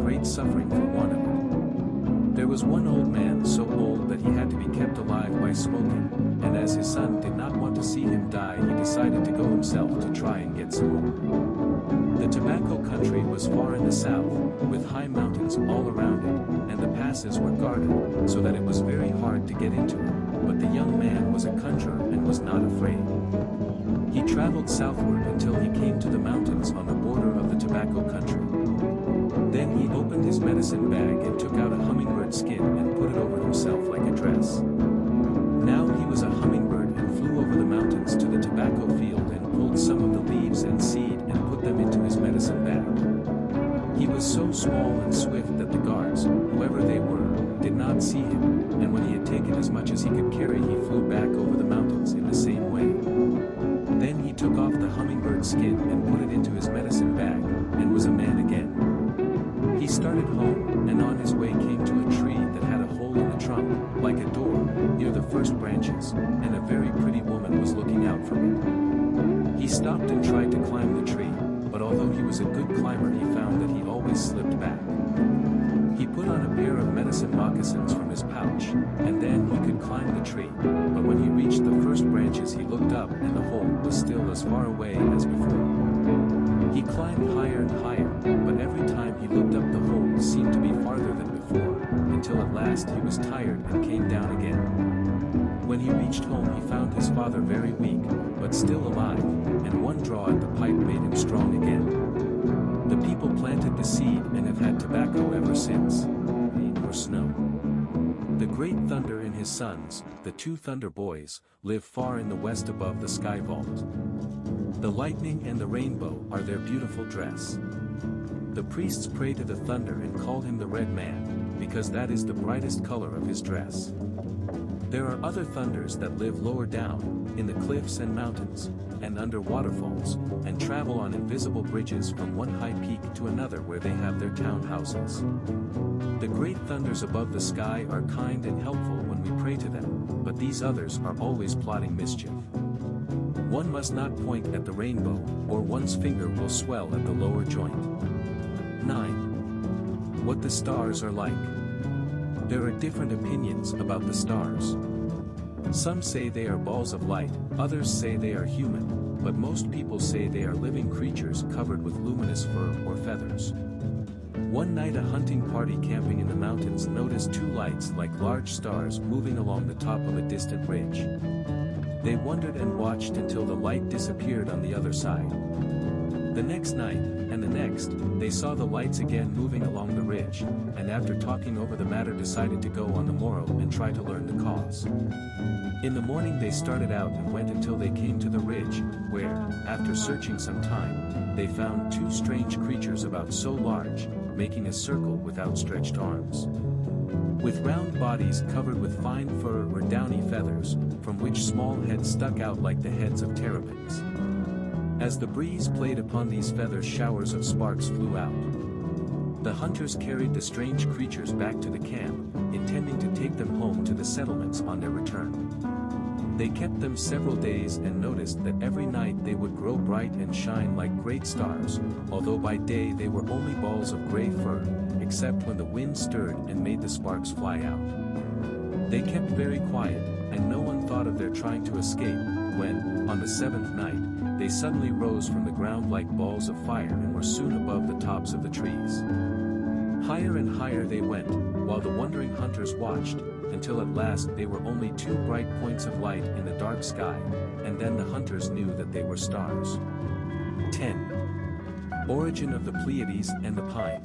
great suffering for want of it. There was one old man so old that he had to be kept alive by smoking, and as his son did not want to see him die, he decided to go himself to try and get some more. The tobacco country was far in the south, with high mountains all around it, and the passes were guarded, so that it was very hard to get into it, but the young man was a conjurer and was not afraid. He traveled southward until he came to the mountains on the border of the tobacco country. Then he opened his medicine bag and took out a hummingbird skin and put it over himself like a dress. Now he was a hummingbird and flew over the mountains to the tobacco field and pulled some of the leaves and seed and put them into his medicine bag. He was so small and swift that the guards, whoever they were, did not see him, and when he had taken as much as he could carry, he flew back over the mountains in the same way. Then he took off the hummingbird skin and put it into his medicine bag, and was a man again. He started home, and on his way came to a tree that had a hole in the trunk, like a door, near the first branches, and a very pretty woman was looking out from it. He stopped and tried to climb the tree, but although he was a good climber, he found that he always slipped back. He put on a pair of medicine moccasins from his pouch, and then he could climb the tree, but when he reached the first branches he looked up and the hole was still as far away as before. He climbed higher and higher, but every time he looked up the hole seemed to be farther than before, until at last he was tired and came down again. When he reached home he found his father very weak, but still alive, and one draw at the pipe made him strong again. The people planted the seed and have had tobacco ever since. Rain or snow. The great thunder and his sons, the two thunder boys, live far in the west above the sky vault. The lightning and the rainbow are their beautiful dress. The priests pray to the thunder and call him the Red Man, because that is the brightest color of his dress. There are other thunders that live lower down, in the cliffs and mountains, and under waterfalls, and travel on invisible bridges from one high peak to another where they have their town houses. The great thunders above the sky are kind and helpful when we pray to them, but these others are always plotting mischief. One must not point at the rainbow, or one's finger will swell at the lower joint. 9. What the stars are like. There are different opinions about the stars. Some say they are balls of light, others say they are human, but most people say they are living creatures covered with luminous fur or feathers. One night a hunting party camping in the mountains noticed two lights like large stars moving along the top of a distant ridge. They wondered and watched until the light disappeared on the other side. The next night, and the next, they saw the lights again moving along the ridge, and after talking over the matter decided to go on the morrow and try to learn the cause. In the morning they started out and went until they came to the ridge, where, after searching some time, they found two strange creatures about so large, making a circle with outstretched arms. With round bodies covered with fine fur or downy feathers, from which small heads stuck out like the heads of terrapins. As the breeze played upon these feathers, showers of sparks flew out. The hunters carried the strange creatures back to the camp, intending to take them home to the settlements on their return. They kept them several days and noticed that every night they would grow bright and shine like great stars, although by day they were only balls of gray fur, except when the wind stirred and made the sparks fly out. They kept very quiet, and no one thought of their trying to escape, when, on the seventh night, they suddenly rose from the ground like balls of fire and were soon above the tops of the trees. Higher and higher they went, while the wondering hunters watched, until at last they were only two bright points of light in the dark sky, and then the hunters knew that they were stars. 10. Origin of the Pleiades and the Pine.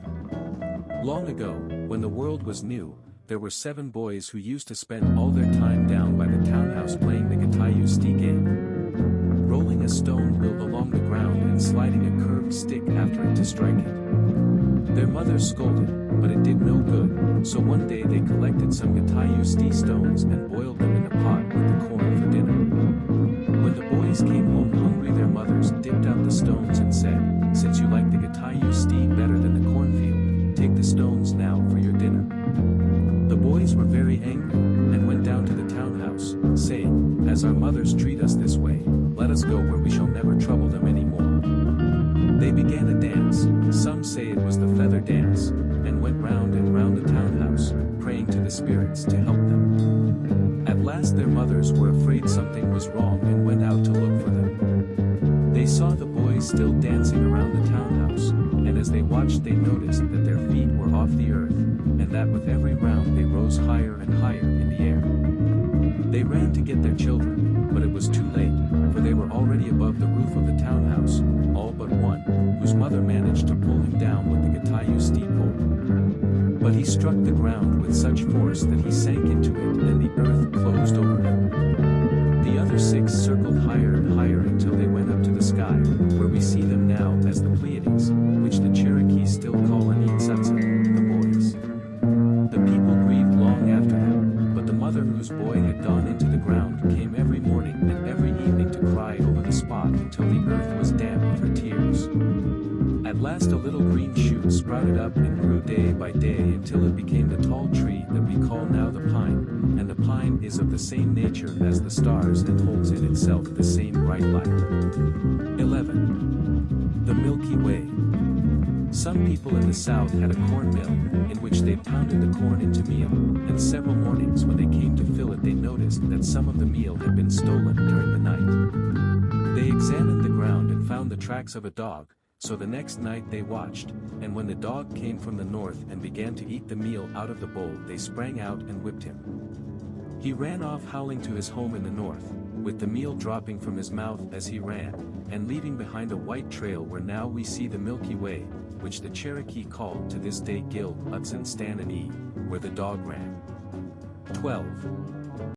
Long ago, when the world was new, there were 7 boys who used to spend all their time down by the townhouse playing the Gatayu game. Rolling a stone wheel along the ground and sliding a curved stick after it to strike it. Their mother scolded, but it did no good, so one day they collected some Gatayu stones and boiled them in a pot with the corn for dinner. When the boys came home hungry, their mothers dipped out the stones and said, "Since you like the Gatayu better than the cornfield, take the stones now for your dinner." The boys were very angry, and went down to the townhouse, saying, "As our mothers treat us this way, let us go where we shall never trouble them any more." They began a dance, some say it was the feather dance, and something was wrong and went out to look for them. They saw the boys still dancing around the townhouse, and as they watched they noticed that their feet were off the earth, and that with every round they rose higher and higher in the air. They ran to get their children, but it was too late, for they were already above the roof of the townhouse, all but one, whose mother managed to pull him down with the Gatayu steep pole. But he struck the ground with such force that he sank into it and the earth closed over him. The other six circled higher and higher until they went up to the sky, where we see them now as the Pleiades, which the Cherokee still call Anitsatsa, the boys. The people grieved long after them, but the mother whose boy had gone into the ground came every morning and every evening to cry over the spot until the earth was damp with her tears. At last a little green shoot sprouted up and grew day by day until it became the tall tree that we call now the pine, and the pine is of the same nature as the stars and holds in itself the same bright light. 11. The Milky Way. Some people in the south had a corn mill, in which they pounded the corn into meal, and several mornings when they came to fill it they noticed that some of the meal had been stolen during the night. They examined the ground and found the tracks of a dog, so the next night they watched, and when the dog came from the north and began to eat the meal out of the bowl they sprang out and whipped him. He ran off howling to his home in the north, with the meal dropping from his mouth as he ran, and leaving behind a white trail where now we see the Milky Way, which the Cherokee called to this day Gil, Utsan Stan and E, where the dog ran. 12.